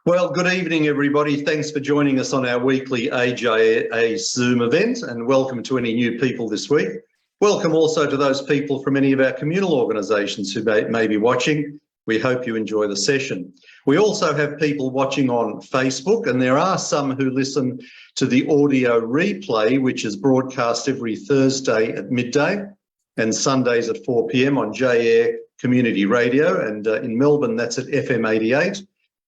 Well, good evening, everybody. Thanks for joining us on our weekly AJA Zoom event, and welcome to any new people this week. Welcome also to those people from any of our communal organisations who may be watching. We hope you enjoy the session. We also have people watching on Facebook, and there are some who listen to the audio replay, which is broadcast every Thursday at midday and Sundays at 4 p.m. on J-Air Community Radio, and in Melbourne that's at FM 88.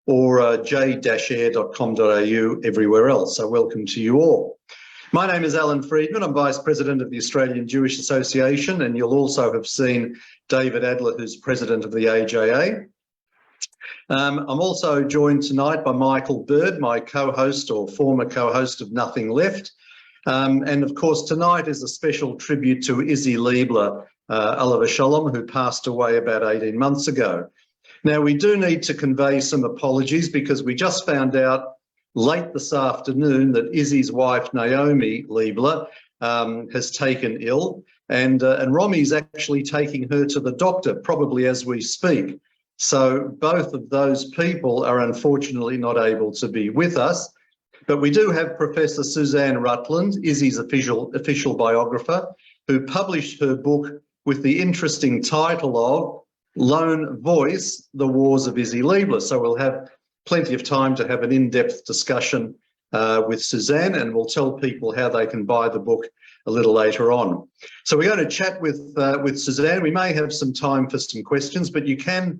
Or j-air.com.au everywhere else. So welcome to you all. My name is Alan Friedman. I'm Vice President of the Australian Jewish Association, and you'll also have seen David Adler, who's President of the AJA. I'm also joined tonight by Michael Bird, my co-host or former co-host of Nothing Left. And of course, tonight is a special tribute to Isi Leibler, Oliver Shalom, who passed away about 18 months ago. Now, we do need to convey some apologies because we just found out late this afternoon that Izzy's wife, Naomi Leibler, has taken ill, and Romy's actually taking her to the doctor, probably as we speak. So both of those people are unfortunately not able to be with us. But we do have Professor Suzanne Rutland, Izzy's official biographer, who published her book with the interesting title of Lone Voice, The Wars of Isi Leibler. So we'll have plenty of time to have an in-depth discussion with Suzanne, and we'll tell people how they can buy the book a little later on. So we're going to chat with Suzanne. We may have some time for some questions, but you can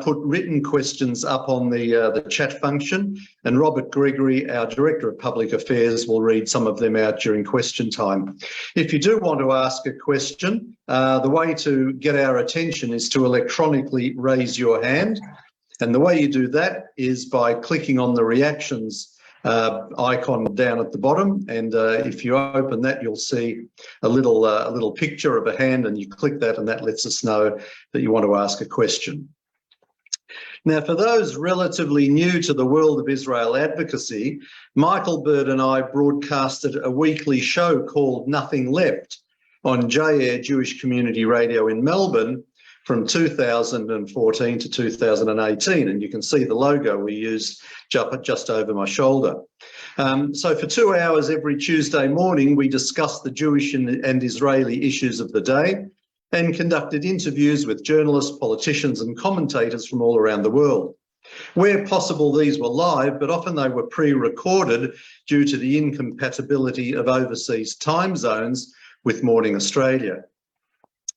put written questions up on the chat function, and Robert Gregory, our Director of Public Affairs, will read some of them out during question time. If you do want to ask a question, the way to get our attention is to electronically raise your hand. And the way you do that is by clicking on the reactions icon down at the bottom, and if you open that, you'll see a little picture of a hand, and you click that, and that lets us know that you want to ask a question. Now, for those relatively new to the world of Israel advocacy, Michael Bird and I broadcasted a weekly show called Nothing Left on J-Air Jewish Community Radio in Melbourne from 2014 to 2018. And you can see the logo we used just over my shoulder. So for 2 hours every Tuesday morning, we discussed the Jewish and Israeli issues of the day, and conducted interviews with journalists, politicians and commentators from all around the world. Where possible, these were live, but often they were pre-recorded due to the incompatibility of overseas time zones with Morning Australia.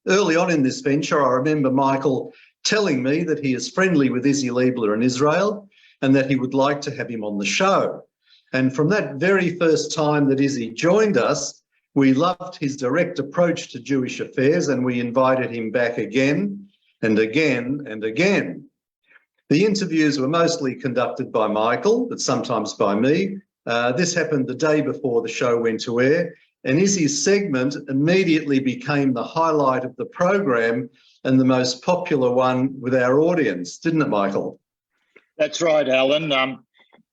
Early on in this venture, I remember Michael telling me that he is friendly with Isi Leibler in Israel and that he would like to have him on the show. And from that very first time that Isi joined us, we loved his direct approach to Jewish affairs, and we invited him back again and again and again. The interviews were mostly conducted by Michael, but sometimes by me. This happened the day before the show went to air, and Izzy's segment immediately became the highlight of the program and the most popular one with our audience, didn't it, Michael? That's right, Alan.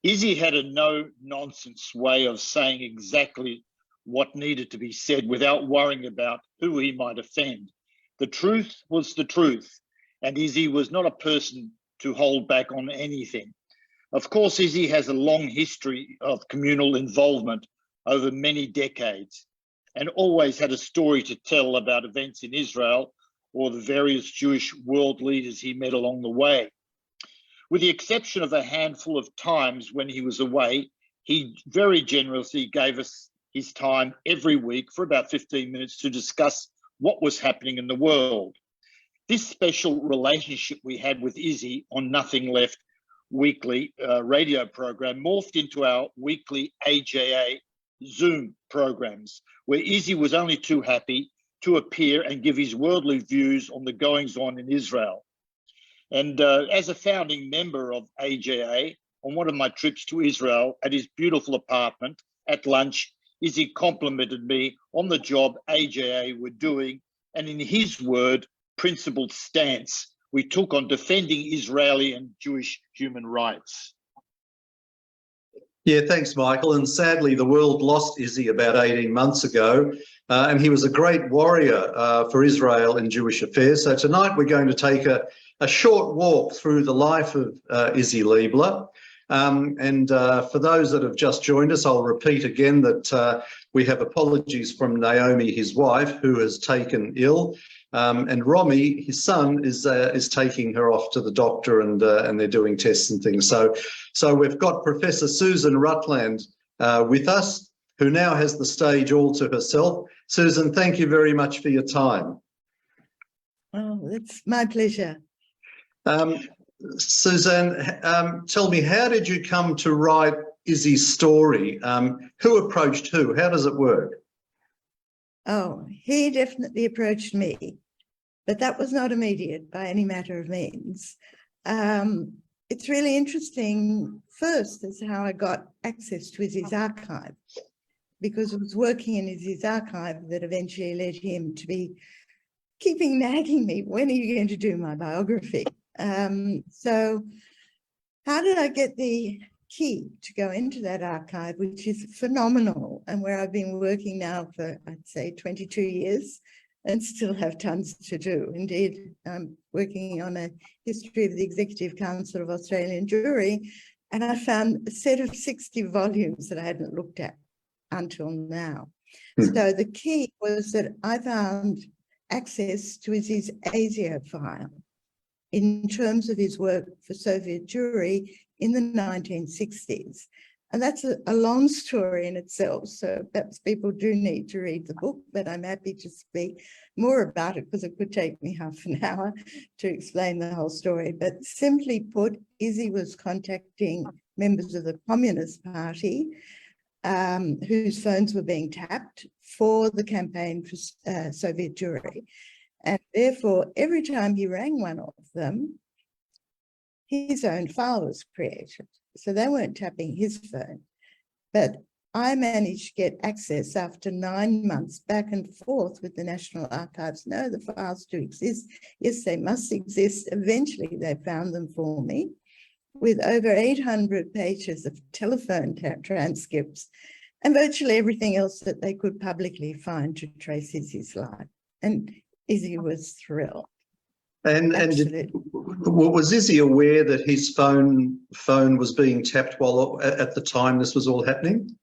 Izzy had a no-nonsense way of saying exactly what needed to be said without worrying about who he might offend. The truth was the truth, and Izzy was not a person to hold back on anything. Of course, Izzy has a long history of communal involvement over many decades, and always had a story to tell about events in Israel or the various Jewish world leaders he met along the way. With the exception of a handful of times when he was away, he very generously gave us his time every week for about 15 minutes to discuss what was happening in the world. This special relationship we had with Izzy on Nothing Left weekly radio program morphed into our weekly AJA Zoom programs, where Izzy was only too happy to appear and give his worldly views on the goings-on in Israel. And as a founding member of AJA, on one of my trips to Israel at his beautiful apartment at lunch, Izzy complimented me on the job AJA were doing, and in his word, principled stance we took on defending Israeli and Jewish human rights. Yeah, thanks, Michael. And sadly, the world lost Izzy about 18 months ago, and he was a great warrior for Israel and Jewish affairs. So tonight we're going to take a short walk through the life of Isi Leibler. For those that have just joined us, I'll repeat again that we have apologies from Naomi, his wife, who has taken ill. And Romy, his son, is taking her off to the doctor, and they're doing tests and things. So we've got Professor Suzanne Rutland with us, who now has the stage all to herself. Susan, thank you very much for your time. Oh, it's my pleasure. Suzanne, tell me, how did you come to write Isi's story? Who approached who? How does it work? Oh, he definitely approached me, but that was not immediate by any matter of means. It's really interesting, first, is how I got access to Isi's archive, because it was working in Isi's archive that eventually led him to be keeping nagging me, when are you going to do my biography? So how did I get the key to go into that archive, which is phenomenal, and where I've been working now for, I'd say, 22 years and still have tons to do. Indeed, I'm working on a history of the Executive Council of Australian Jewry, and I found a set of 60 volumes that I hadn't looked at until now. So the key was that I found access to his ASIO file in terms of his work for Soviet Jewry in the 1960s. And that's a long story in itself, so perhaps people do need to read the book, but I'm happy to speak more about it because it could take me half an hour to explain the whole story. But simply put, Isi was contacting members of the Communist Party whose phones were being tapped for the campaign for Soviet Jewry. And therefore, every time he rang one of them, his own file was created. So they weren't tapping his phone. But I managed to get access after 9 months back and forth with the National Archives. No, the files do exist. Yes, they must exist. Eventually, they found them for me with over 800 pages of telephone transcripts and virtually everything else that they could publicly find to trace Isi's life. And Isi was thrilled. And was Isi aware that his phone was being tapped while at the time this was all happening?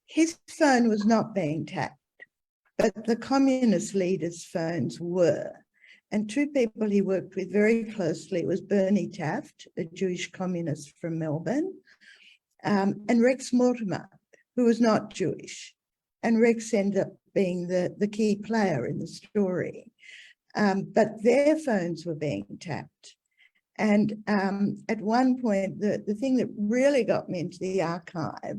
His phone was not being tapped, but the communist leaders' phones were. And two people he worked with very closely was Bernie Taft, a Jewish communist from Melbourne, and Rex Mortimer, who was not Jewish. And Rex ended up being the key player in the story. But their phones were being tapped. And at one point, the thing that really got me into the archive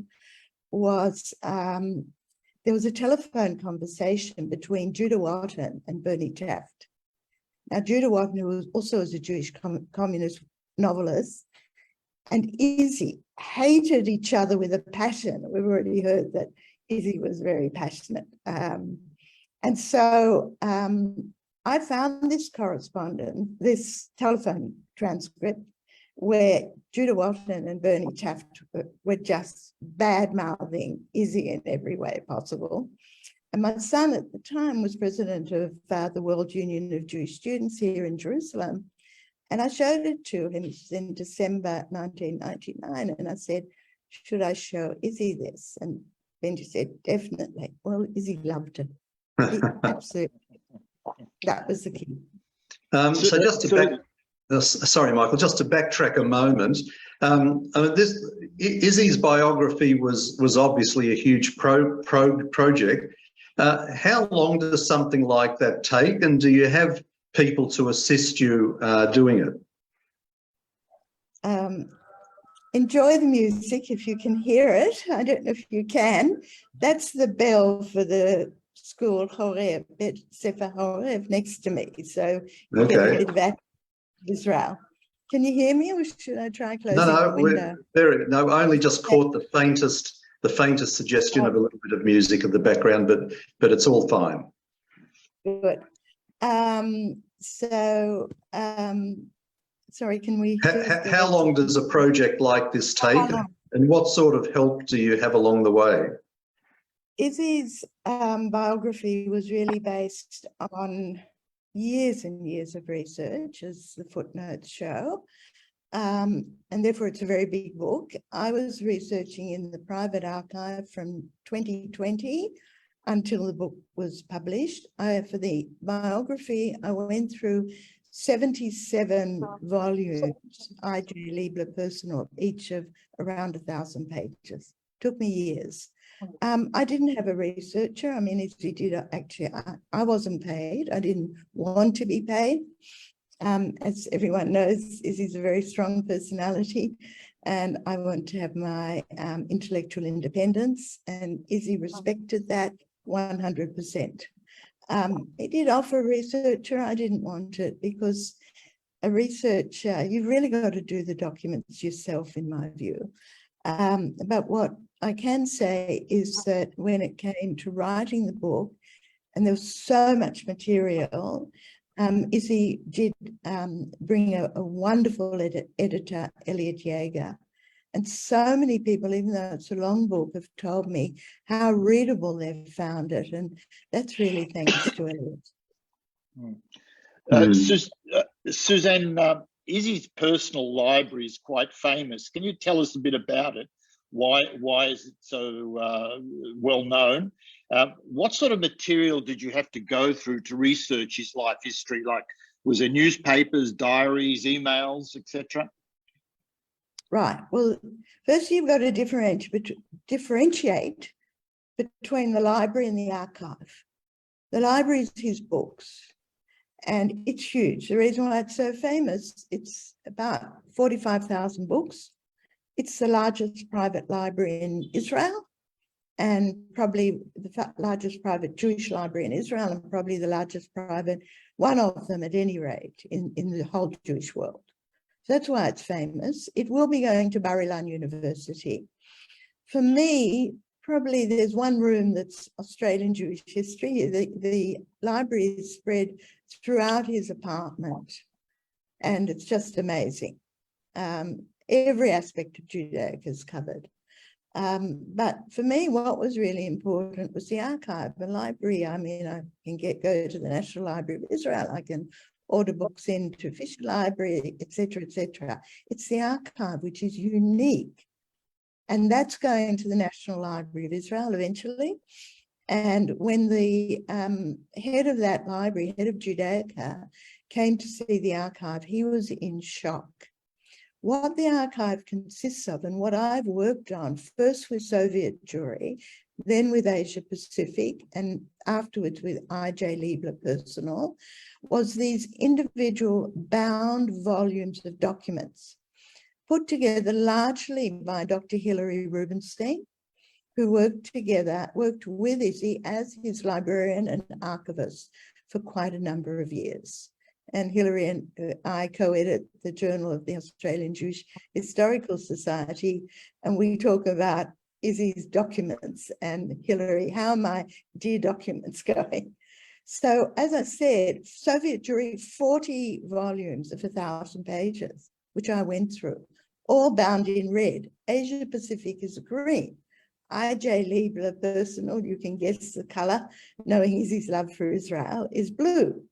was there was a telephone conversation between Judah Watton and Bernie Taft. Now, Judah Watton, who was also a Jewish communist novelist, and Isi hated each other with a passion. We've already heard that Isi was very passionate. And so I found this correspondence, this telephone transcript, where Judah Watton and Bernie Taft were just bad-mouthing Isi in every way possible. And my son at the time was president of the World Union of Jewish Students here in Jerusalem. And I showed it to him in December 1999. And I said, should I show Isi this? And Benji said, definitely. Well, Isi loved it. He absolutely. That was the key. So just to sorry, Michael, just to backtrack a moment. Isi's biography was obviously a huge project. How long does something like that take, and do you have people to assist you doing it? Enjoy the music if you can hear it. I don't know if you can. That's the bell for the school Horev, Bet Sefer Horev, next to me. So you get a bit of that, Israel. Can you hear me, or should I try closing the window? No, I only just caught the faintest suggestion of a little bit of music in the background, but it's all fine. Good. Sorry, can we? How long does a project like this take, and what sort of help do you have along the way? Isi's biography was really based on years and years of research, as the footnotes show. and therefore it's a very big book. I was researching in the private archive from 2020 until the book was published. For the biography, I went through 77 volumes, I.J. Leibler personal, each of around 1,000 pages. Took me years. I didn't have a researcher. I mean, if you did, actually, I wasn't paid. I didn't want to be paid. As everyone knows, Isi's a very strong personality, and I want to have my intellectual independence, and Isi respected that 100%. He did offer a researcher. I didn't want it because a researcher, you've really got to do the documents yourself, in my view. But what I can say is that when it came to writing the book, and there was so much material, Isi did bring a wonderful editor, Elliot Yeager. And so many people, even though it's a long book, have told me how readable they've found it. And that's really thanks to Elliot. Suzanne, Isi's personal library is quite famous. Can you tell us a bit about it? Why is it so well known? What sort of material did you have to go through to research his life history? Like, was there newspapers, diaries, emails, etc.? Right. Well, first you've got to differentiate between the library and the archive. The library is his books, and it's huge. The reason why it's so famous, it's about 45,000 books. It's the largest private library in Israel, and probably the largest private Jewish library in Israel, and probably the largest private, one of them at any rate, in the whole Jewish world. So that's why it's famous. It will be going to Bar-Ilan University. For me, probably there's one room that's Australian Jewish history. The library is spread throughout his apartment, and it's just amazing. Every aspect of Judaica is covered. But for me, what was really important was the archive, the library. I mean, I can go to the National Library of Israel. I can order books into Fisher Library, etc., etc. It's the archive, which is unique. And that's going to the National Library of Israel eventually. And when the head of that library, head of Judaica, came to see the archive, he was in shock. What the archive consists of, and what I've worked on, first with Soviet Jewry, then with Asia Pacific, and afterwards with I.J. Leibler personal, was these individual bound volumes of documents put together largely by Dr. Hilary Rubinstein, who worked with Isi as his librarian and archivist for quite a number of years. And Hilary and I co-edit the Journal of the Australian Jewish Historical Society, and we talk about Isi's documents. And Hilary, how are my dear documents going? So, as I said, Soviet Jewry, 40 volumes of 1,000 pages, which I went through, all bound in red. Asia Pacific is green. I.J. Leibler personal, you can guess the color, knowing Isi's love for Israel, is blue.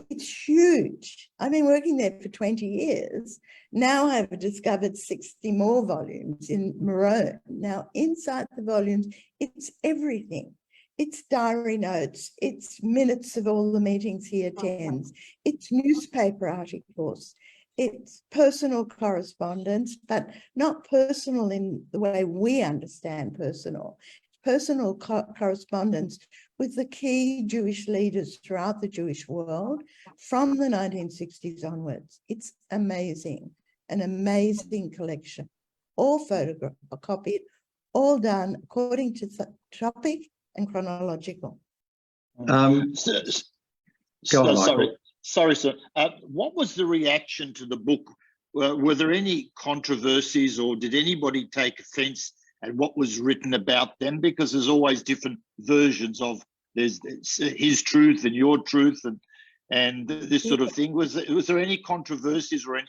It's huge. I've been working there for 20 years. Now I've discovered 60 more volumes in maroon. Now, inside the volumes, it's everything. It's diary notes, it's minutes of all the meetings he attends, it's newspaper articles, it's personal correspondence, but not personal in the way we understand personal. Personal correspondence with the key Jewish leaders throughout the Jewish world from the 1960s onwards. It's amazing, an amazing collection, all photocopied, all done according to the topic and chronological. Go on, Michael. Sorry, sir. What was the reaction to the book? Were there any controversies, or did anybody take offence at what was written about them? Because there's always different versions of there's his truth and your truth and this sort of thing. Was there any controversies or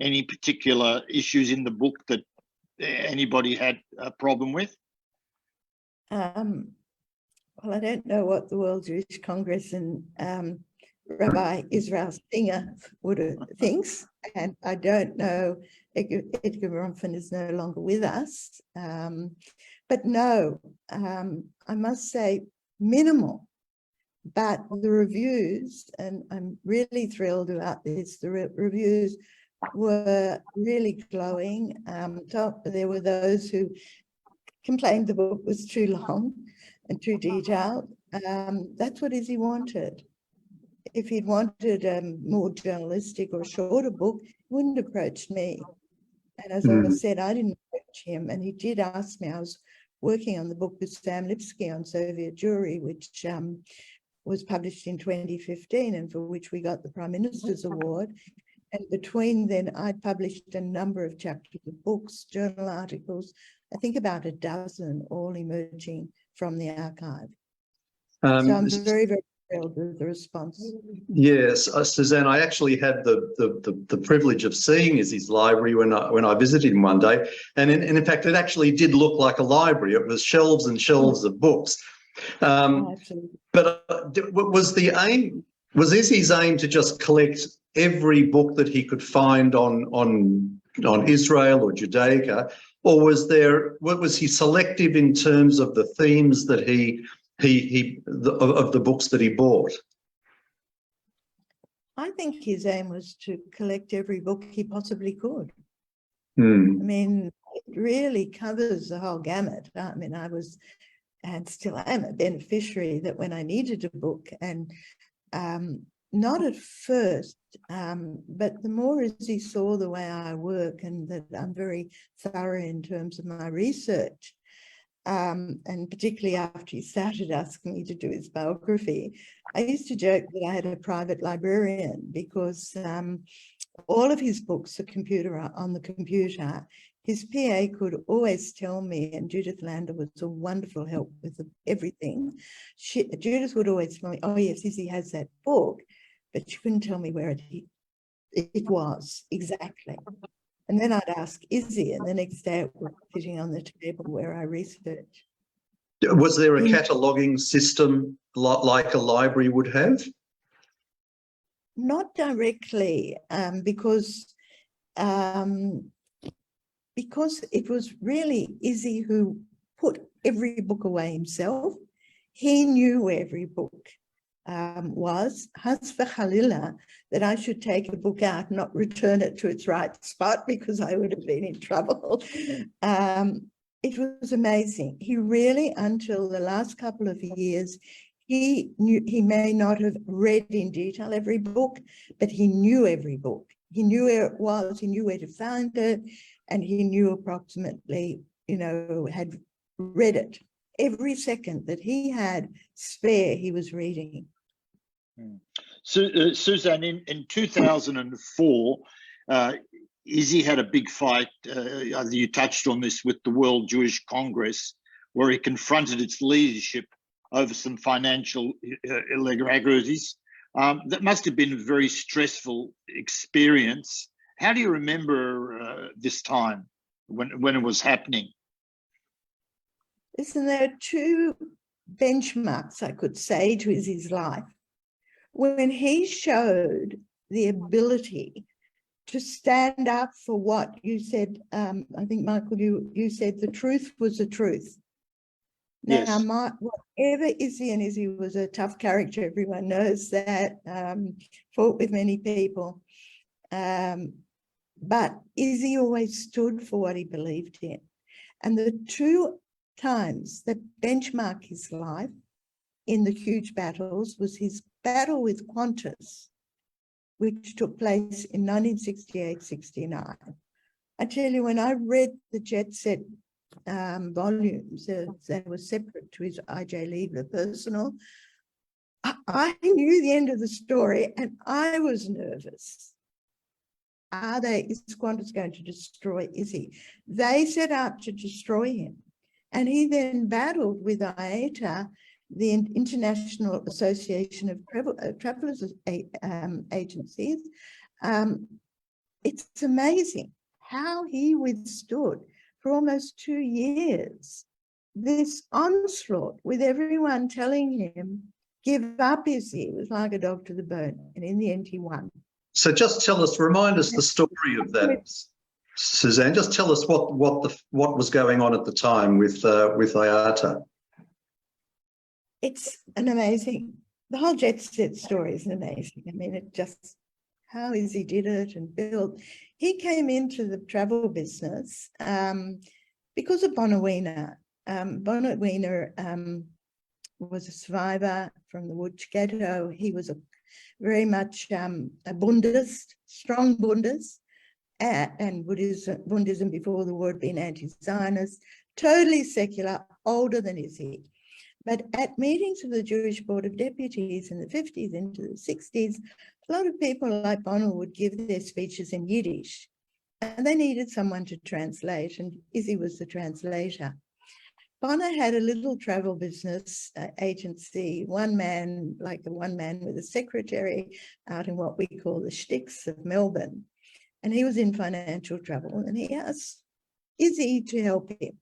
any particular issues in the book that anybody had a problem with? Well, I don't know what the World Jewish Congress and Rabbi Israel Singer thinks, and I don't know, Edgar Bronfen is no longer with us, but no, I must say minimal, but the reviews, and I'm really thrilled about this, the reviews were really glowing. There were those who complained the book was too long and too detailed. That's what Isi wanted. If he'd wanted a more journalistic or shorter book, he wouldn't have approached me. And as I said, I didn't approach him. And he did ask me. I was working on the book with Sam Lipsky on Soviet Jewry, which was published in 2015 and for which we got the Prime Minister's Award. And between then, I'd published a number of chapters of books, journal articles, I think about a dozen, all emerging from the archive. So I'm very, very thrilled with the response. Yes, Suzanne, I actually had the privilege of seeing Isi's library when I visited him one day, and in fact, it actually did look like a library. It was shelves and shelves of books. But was Isi's aim to just collect every book that he could find on Israel or Judaica, or was he selective in terms of the themes that of the books that he bought? I think his aim was to collect every book he possibly could. I mean, it really covers the whole gamut. I mean, I was, and still am, a beneficiary that when I needed a book, and not at first, but the more as he saw the way I work and that I'm very thorough in terms of my research, and particularly after he started asking me to do his biography, I used to joke that I had a private librarian because all of his books are on the computer. His PA could always tell me, and Judith Lander was a wonderful help with everything. Judith would always tell me, oh yes, Isi has that book, but she couldn't tell me where it was exactly. And then I'd ask Isi, and the next day it was sitting on the table where I researched. Was there a cataloguing system like a library would have? Not directly, because it was really Isi who put every book away himself. He knew where every book was. Has v'chalila, that I should take a book out and not return it to its right spot because I would have been in trouble. It was amazing. He really, until the last couple of years, he may not have read in detail every book, but he knew every book. He knew where it was, he knew where to find it, and he knew approximately, had read it. Every second that he had spare, he was reading. So, Suzanne, in 2004, Isi had a big fight, you touched on this, with the World Jewish Congress, where he confronted its leadership over some financial irregularities. That must have been a very stressful experience. How do you remember this time when it was happening? Listen, there are two benchmarks I could say to his life. When he showed the ability to stand up for what you said, I think, Michael, you said the truth was the truth. Yes. Now, whatever Isi was a tough character, everyone knows that, fought with many people. But Isi always stood for what he believed in. And the two times that benchmark his life in the huge battles was his battle with Qantas, which took place in 1968-69. I tell you, when I read the Jet Set volumes that were separate to his I.J. Leibler personal, I knew the end of the story and I was nervous. Is Qantas going to destroy Isi? They set out to destroy him. And he then battled with IATA, the International Association of Travelers Agencies. It's amazing how he withstood for almost 2 years this onslaught with everyone telling him give up Isi. It was like a dog to the bone. And in the end, he won. So just remind us the story of that, Suzanne. Just tell us what was going on at the time with IATA. It's an amazing, the whole jet set story is amazing. I mean, it just, how Isi did it and built. He came into the travel business because of Bonner Wiener. Bonner Wiener was a survivor from the Łódź ghetto. He was very much a Bundist, strong Bundist, and Buddhism before the war had been anti-Zionist, totally secular, older than Isi. But at meetings of the Jewish Board of Deputies in the 50s into the 60s, a lot of people like Bonner would give their speeches in Yiddish, and they needed someone to translate, and Isi was the translator. Bonner had a little travel business agency, one man with a secretary out in what we call the sticks of Melbourne. And he was in financial trouble, and he asked Isi to help him.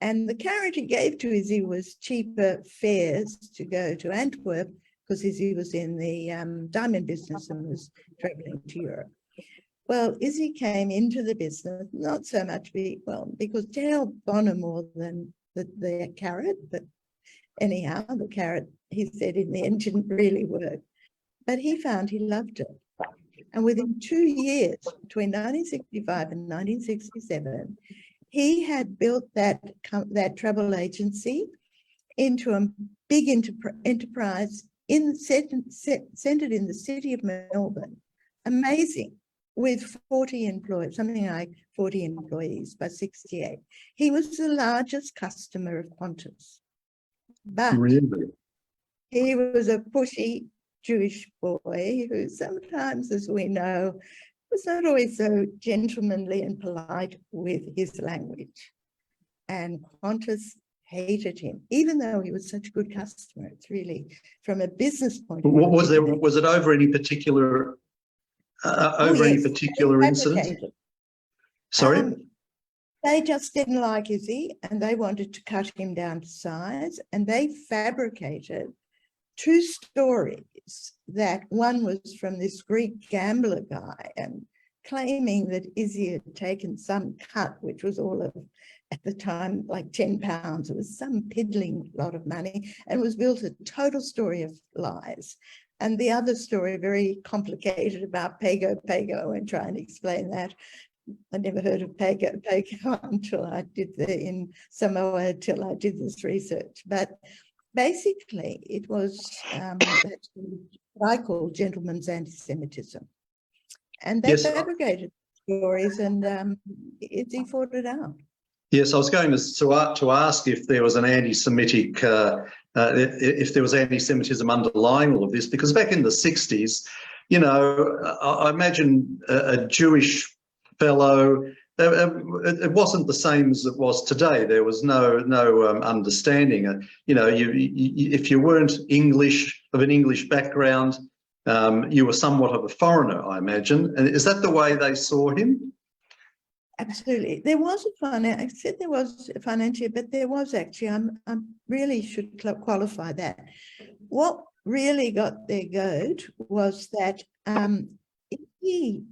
And the carrot he gave to Isi was cheaper fares to go to Antwerp, because Isi was in the diamond business and was traveling to Europe. Well, Isi came into the business, not so much because to help Bonner more than the carrot, but anyhow, the carrot, he said, in the end didn't really work. But he found he loved it. And within 2 years, between 1965 and 1967, he had built that travel agency into a big enterprise centered in the city of Melbourne. Amazing. With 40 employees, something like 40 employees by 68. He was the largest customer of Qantas. But really? He was a pushy Jewish boy who sometimes, as we know, was not always so gentlemanly and polite with his language. And Qantas hated him, even though he was such a good customer. It's really, from a business point of view. Was it over any particular any particular incident? Sorry? They just didn't like Isi, and they wanted to cut him down to size, and they fabricated 2 stories. That one was from this Greek gambler guy, and claiming that Isi had taken some cut, which was all of, at the time, like £10. It was some piddling lot of money, and was built a total story of lies. And the other story, very complicated, about Pago, and trying to explain that. I never heard of Pago until I did in Samoa, till I did this research. But basically, it was what I call gentleman's anti-Semitism. And they fabricated stories, and Isi fought it out. Yes, I was going to ask if there was an anti-Semitic, if there was anti-Semitism underlying all of this, because back in the 60s, you know, I imagine a Jewish fellow, it wasn't the same as it was today. There was no understanding. You know, if you weren't English, of an English background, you were somewhat of a foreigner, I imagine. And is that the way they saw him? Absolutely. There was I said there was a financier, but there was actually, I really should qualify that. What really got their goat was that he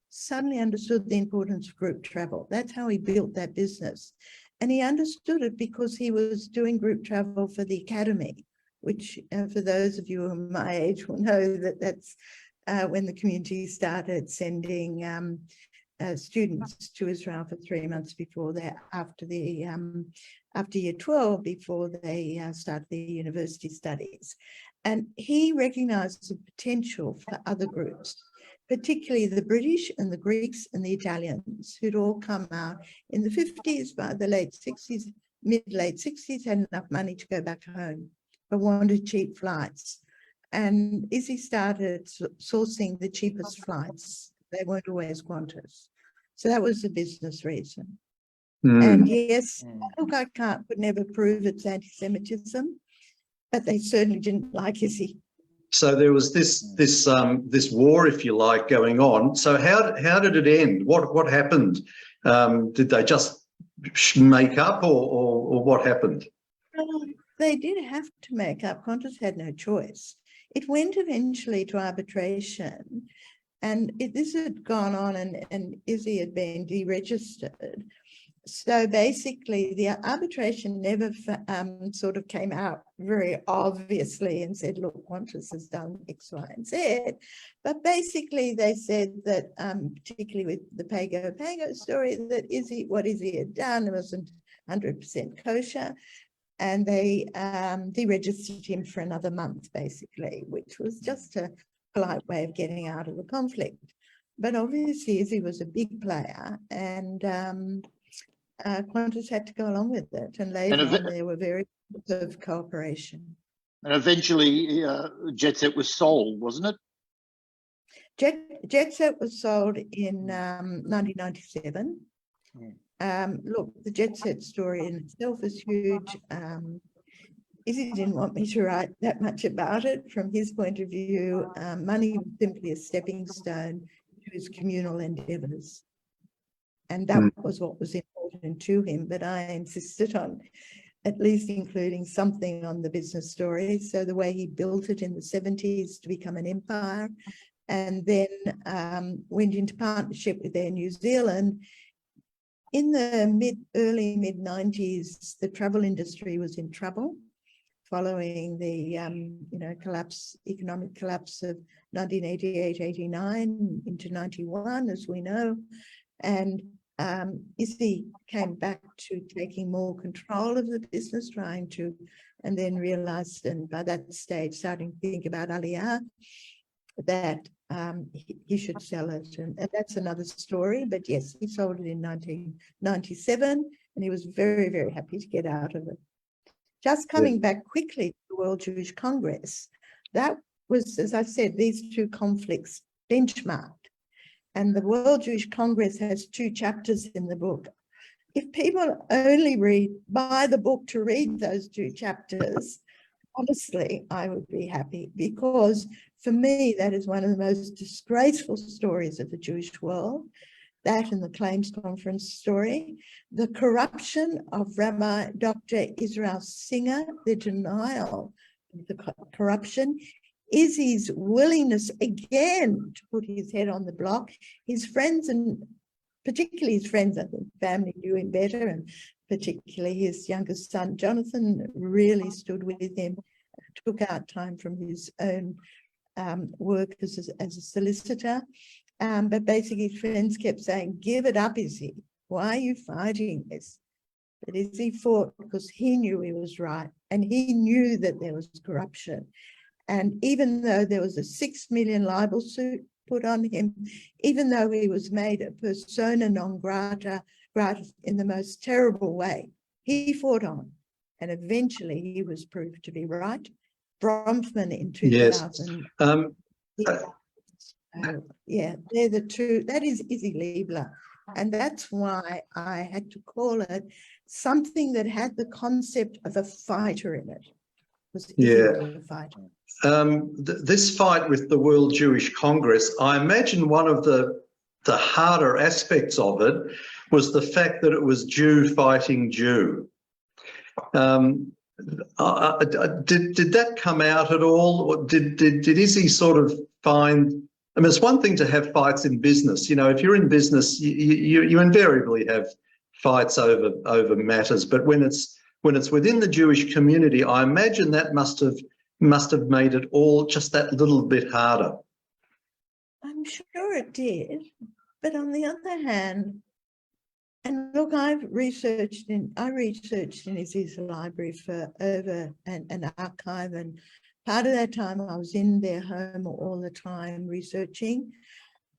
suddenly understood the importance of group travel. That's how he built that business. And he understood it because he was doing group travel for the academy, which for those of you who are my age will know that that's when the community started sending students to Israel for 3 months before after year 12, before they start their university studies. And he recognized the potential for other groups, particularly the British and the Greeks and the Italians, who'd all come out in the 50s, by the late 60s, mid-late 60s, had enough money to go back home, but wanted cheap flights. And Isi started sourcing the cheapest flights. They weren't always Qantas. So that was the business reason. And yes, look, I could never prove it's anti-Semitism, but they certainly didn't like Isi. So there was this war, if you like, going on. So how did it end? What happened? Did they just make up, or what happened? they did have to make up. Qantas had no choice. It went eventually to arbitration, and this had gone on, and Isi had been deregistered. So basically, the arbitration never sort of came out very obviously and said, look, Qantas has done X, Y, and Z. But basically, they said that, particularly with the Pago story, that what Isi had done wasn't 100% kosher. And they deregistered him for another month, basically, which was just a polite way of getting out of the conflict. But obviously, Isi was a big player, and Qantas had to go along with it. And later on, there were very of cooperation. And eventually, Jetset was sold, wasn't it? Jetset was sold in 1997. Look, the Jetset story in itself is huge. Isi didn't want me to write that much about it. From his point of view, money was simply a stepping stone to his communal endeavours. And that was what was important to him. But I insisted on at least including something on the business story. So the way he built it in the 70s to become an empire, and then went into partnership with Air New Zealand. In the early mid 90s, the travel industry was in trouble following the economic collapse of 1988-89 into 91, as we know, and Isi came back to taking more control of the business, and then realised, and by that stage starting to think about Aliyah, that he should sell it, and that's another story. But yes, he sold it in 1997, and he was very, very happy to get out of it. Just coming back quickly to the World Jewish Congress, that was, as I said, these two conflicts benchmarked, and the World Jewish Congress has 2 chapters in the book. If people only buy the book to read those 2 chapters, honestly, I would be happy, because for me, that is one of the most disgraceful stories of the Jewish world, that and the Claims Conference story, the corruption of Rabbi Dr. Israel Singer, the denial of the corruption, Isi's willingness again to put his head on the block, his friends, and particularly his friends, I think family knew him better, and particularly his youngest son, Jonathan, really stood with him, took out time from his own work as a solicitor. But basically his friends kept saying, give it up, Isi. Why are you fighting this? But Isi fought because he knew he was right, and he knew that there was corruption. And even though there was a 6 million libel suit put on him, even though he was made a persona non grata in the most terrible way, he fought on. And eventually he was proved to be right. Bronfman in 2000. Yes. Yeah, they're the 2. That is Isi Leibler. And that's why I had to call it something that had the concept of a fighter in it. Was Isi the fighter. This fight with the World Jewish Congress, I imagine one of the harder aspects of it was the fact that it was Jew fighting Jew. Did that come out at all? Or did Isi sort of find, I mean, it's one thing to have fights in business. You know, if you're in business, you invariably have fights over matters. But when it's within the Jewish community, I imagine that must have made it all just that little bit harder. I'm sure it did. But on the other hand, and look, I researched in Isi's library for over an archive, and part of that time I was in their home all the time researching.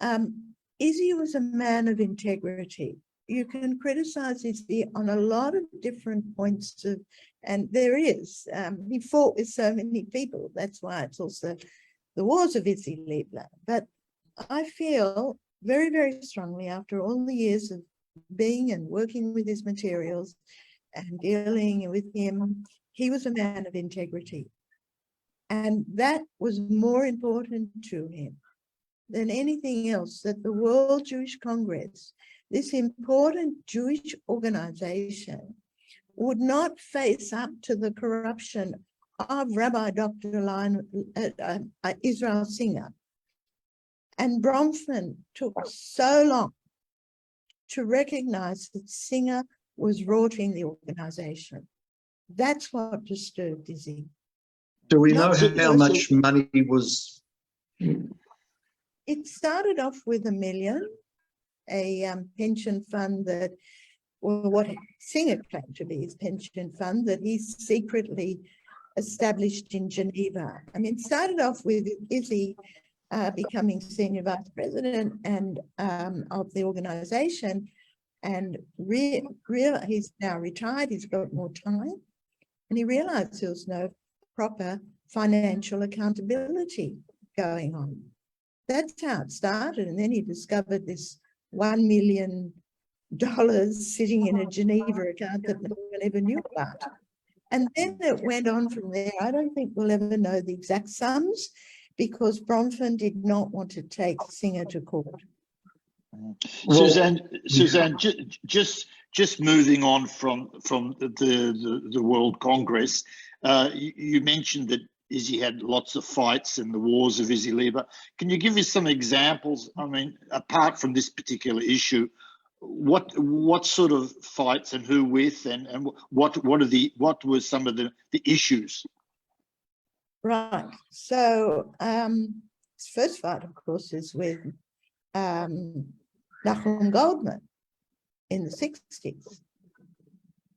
Isi was a man of integrity. You can criticize Isi on a lot of different points of, and there is, he fought with so many people. That's why it's also the wars of Isi Leibler. But I feel very, very strongly after all the years of being and working with his materials and dealing with him, he was a man of integrity. And that was more important to him than anything else, that the World Jewish Congress, this important Jewish organization, would not face up to the corruption of Rabbi Dr. Israel Singer. And Bronfman took so long to recognize that Singer was rorting the organization. That's what disturbed Isi. Do we know how much money was? It started off with $1 million, a pension fund that, well, what Singer claimed to be his pension fund that he secretly established in Geneva. I mean, it started off with Isi becoming senior vice president and of the organization, and he's now retired, he's got more time, and he realized there was no proper financial accountability going on. That's how it started. And then he discovered this $1 million sitting in a Geneva account that no one ever knew about. And then it went on from there. I don't think we'll ever know the exact sums because Bronfman did not want to take Singer to court. Suzanne, just moving on from the World Congress, you mentioned that Isi had lots of fights in the wars of Isi Leibler. Can you give us some examples? I mean, apart from this particular issue, what sort of fights and who with, and what were some of the issues? Right. So his first fight, of course, is with Nachum Goldman in the 60s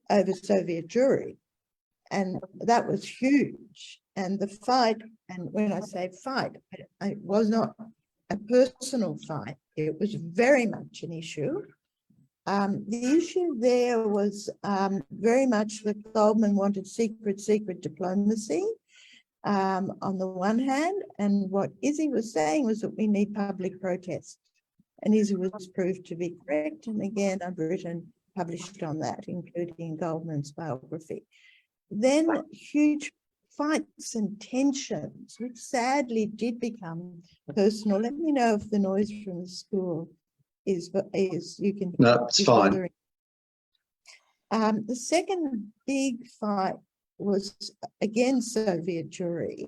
over Soviet Jewry. And that was huge. And the fight, and when I say fight, it was not a personal fight. It was very much an issue. The issue there was very much that Goldman wanted secret diplomacy on the one hand, and what Isi was saying was that we need public protest. And Isi was proved to be correct. And again, I've published on that, including Goldman's biography. Then huge fights and tensions, which sadly did become personal. Let me know if the noise from the school is you can. No, it's fine. The second big fight was against Soviet Jewry,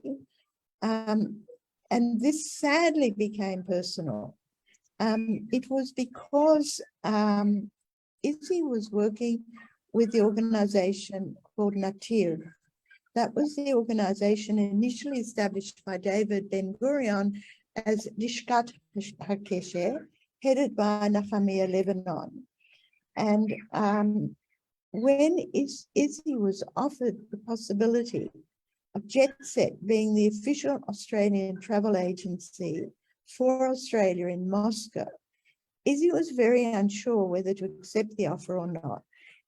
and this sadly became personal. It was because Isi was working with the organization called Natir. That was the organization initially established by David Ben-Gurion as Lishkat HaKesher, headed by Nahamiah Lebanon. And when Isi was offered the possibility of JetSet being the official Australian travel agency for Australia in Moscow, Isi was very unsure whether to accept the offer or not.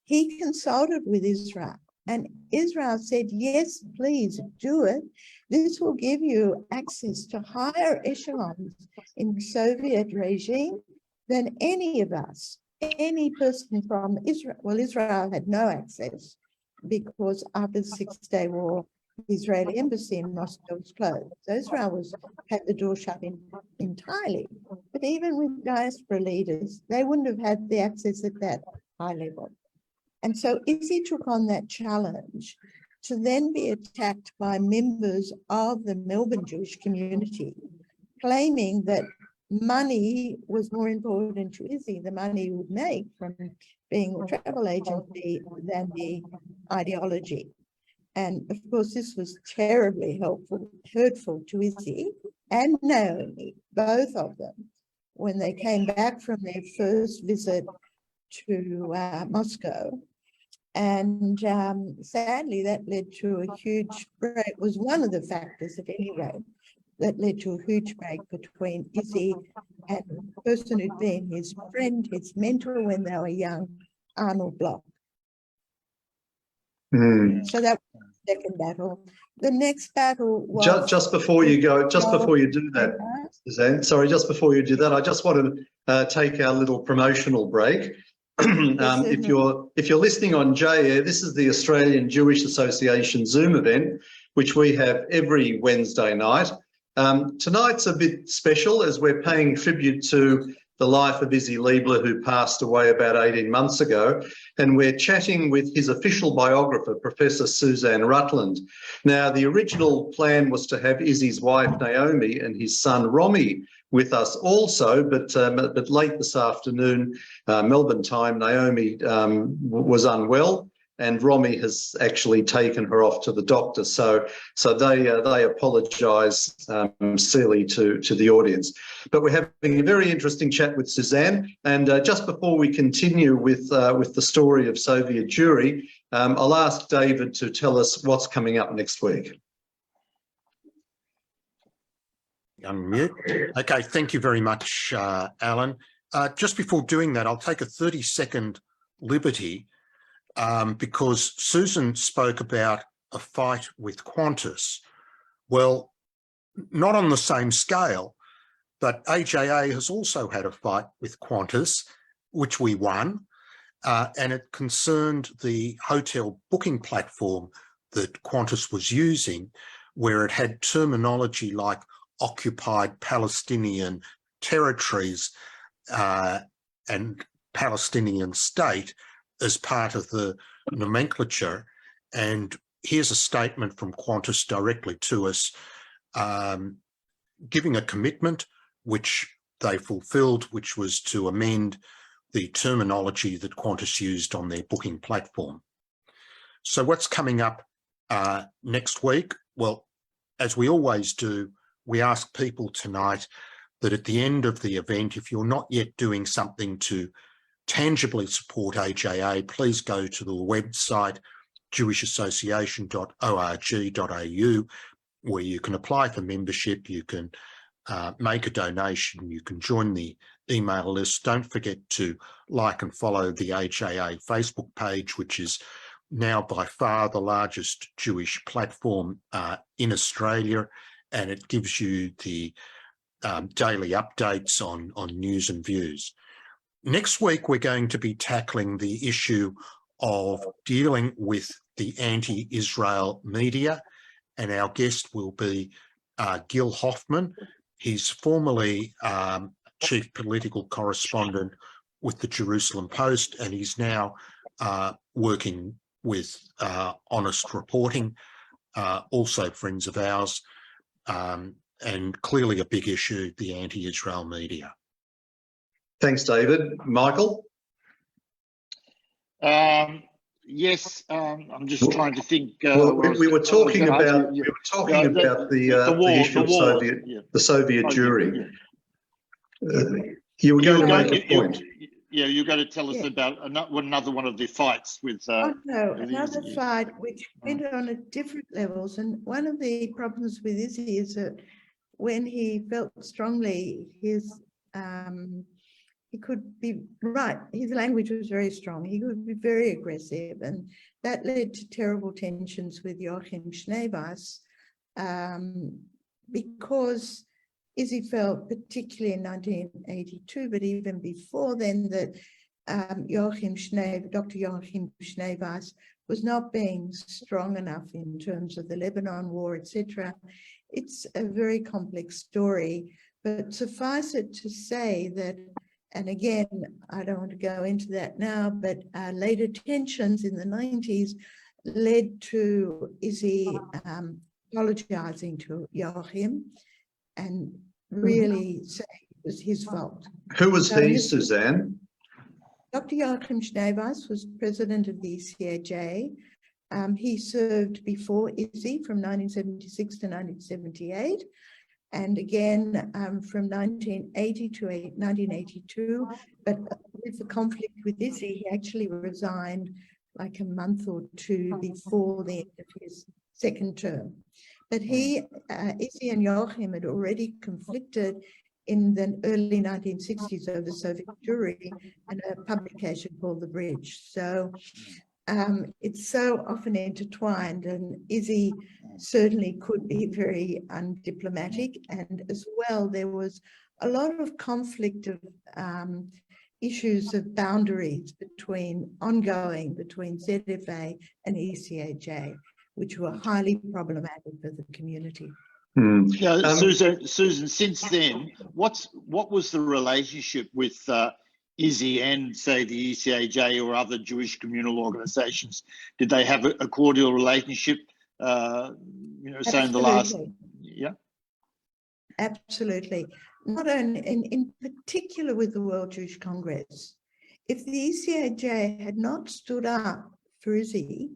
He consulted with Israel, and Israel said, yes, please do it. This will give you access to higher echelons in the Soviet regime than any of us, any person from Israel. Well, Israel had no access because after the Six-Day War, the Israeli embassy in Moscow was closed. So Israel had the door shut entirely. But even with diaspora leaders, they wouldn't have had the access at that high level. And so Isi took on that challenge to then be attacked by members of the Melbourne Jewish community, claiming that money was more important to Isi, the money he would make from being a travel agency, than the ideology. And of course, this was terribly hurtful to Isi and Naomi, both of them, when they came back from their first visit to Moscow. And sadly, that led to a huge break, was one of the factors at any rate, that led to a huge break between Isi and the person who'd been his friend, his mentor when they were young, Arnold Bloch. So that was the second battle. The next battle was... Just before you go, just before you do that, Suzanne, sorry, just before you do that, I just want to take our little promotional break. If you're listening on JAIR, this is the Australian Jewish Association Zoom event, which we have every Wednesday night. Tonight's a bit special as we're paying tribute to the life of Isi Leibler, who passed away about 18 months ago. And we're chatting with his official biographer, Professor Suzanne Rutland. Now, the original plan was to have Isi's wife, Naomi, and his son, Romy, with us also, but late this afternoon, Melbourne time, Naomi was unwell, and Romy has actually taken her off to the doctor. So they apologise sincerely to the audience. But we're having a very interesting chat with Suzanne. And just before we continue with the story of Soviet Jewry, I'll ask David to tell us what's coming up next week. Unmute. Okay, thank you very much, Alan. Just before doing that, I'll take a 30-second liberty because Susan spoke about a fight with Qantas. Well, not on the same scale, but AJA has also had a fight with Qantas, which we won, and it concerned the hotel booking platform that Qantas was using, where it had terminology like occupied Palestinian territories and Palestinian state as part of the nomenclature. And here's a statement from Qantas directly to us, giving a commitment which they fulfilled, which was to amend the terminology that Qantas used on their booking platform. So what's coming up next week? Well, as we always do, we ask people tonight that at the end of the event, if you're not yet doing something to tangibly support AJA, please go to the website jewishassociation.org.au, where you can apply for membership, you can make a donation, you can join the email list. Don't forget to like and follow the AJA Facebook page, which is now by far the largest Jewish platform in Australia, and it gives you the daily updates on news and views. Next week, we're going to be tackling the issue of dealing with the anti-Israel media, and our guest will be Gil Hoffman. He's formerly chief political correspondent with the Jerusalem Post, and he's now working with Honest Reporting, also friends of ours, and clearly a big issue, the anti-Israel media. Thanks, David. Michael? Yes, I'm just trying to think. Well, we were talking about the issue of the Soviet Jewry. You were going to make a point. Yeah, you're going to tell us about another one of the fights with. Another fight which went on at different levels, and one of the problems with Isi is that when he felt strongly, he could be right. His language was very strong. He could be very aggressive, and that led to terrible tensions with Joachim Schneeweis, because Isi felt, particularly in 1982, but even before then, that Dr. Joachim Schneeweis was not being strong enough in terms of the Lebanon War, etc. It's a very complex story, but suffice it to say that, and again, I don't want to go into that now, but later tensions in the 90s led to Isi apologizing to Joachim and really saying it was his fault. Who was he, Suzanne? Dr. Joachim Schneeweis was president of the ECAJ. He served before Isi from 1976 to 1978. And again, from 1980 to 1982, but with the conflict with Isi, he actually resigned like a month or two before the end of his second term. But Isi and Joachim had already conflicted in the early 1960s over Soviet Jewry and a publication called The Bridge. So it's so often intertwined, and Isi certainly could be very undiplomatic, and as well there was a lot of conflict of issues of boundaries ongoing between ZFA and ECAJ, which were highly problematic for the community. Yeah, Susan, since then, what was the relationship with Isi and, say, the ECAJ or other Jewish communal organisations? Did they have a cordial relationship, say in the last... Yeah? Absolutely. Not only, in particular with the World Jewish Congress. If the ECAJ had not stood up for Isi,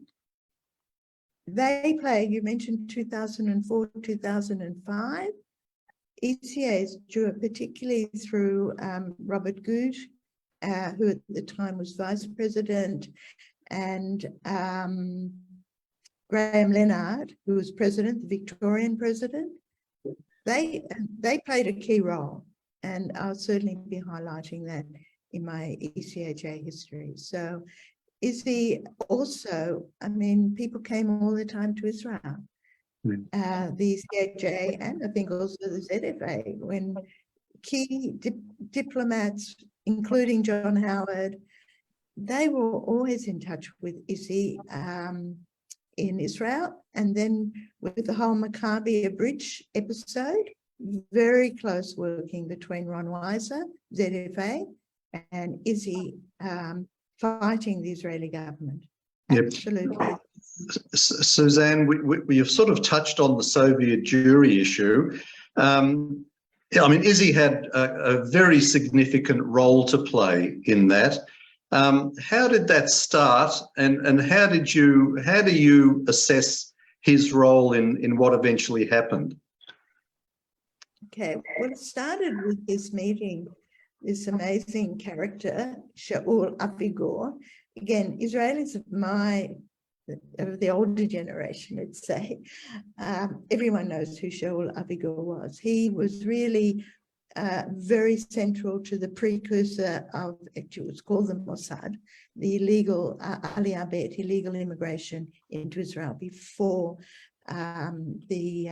they played, you mentioned 2004, 2005, ECAs, particularly through Robert Good, who at the time was vice president, and Graham Leonard, who was president, the Victorian president. They played a key role, and I'll certainly be highlighting that in my ECAJ history. So Isi also, I mean, people came all the time to Israel. The ECAJ and I think also the ZFA, when key diplomats, including John Howard, they were always in touch with Isi in Israel. And then with the whole Maccabi Bridge episode, very close working between Ron Weiser, ZFA, and Isi fighting the Israeli government. Absolutely. Yep. Suzanne, we have sort of touched on the Soviet Jewry issue. I mean, Isi had a very significant role to play in that. How did that start, and how do you assess his role in what eventually happened? Okay, well, it started with this meeting, this amazing character, Shaul Avigor. Again, Israelis of the older generation, let's say, everyone knows who Shaul Avigor was. He was really very central to the precursor of, it was called the Mossad, the illegal Aliyah Bet, illegal immigration into Israel before the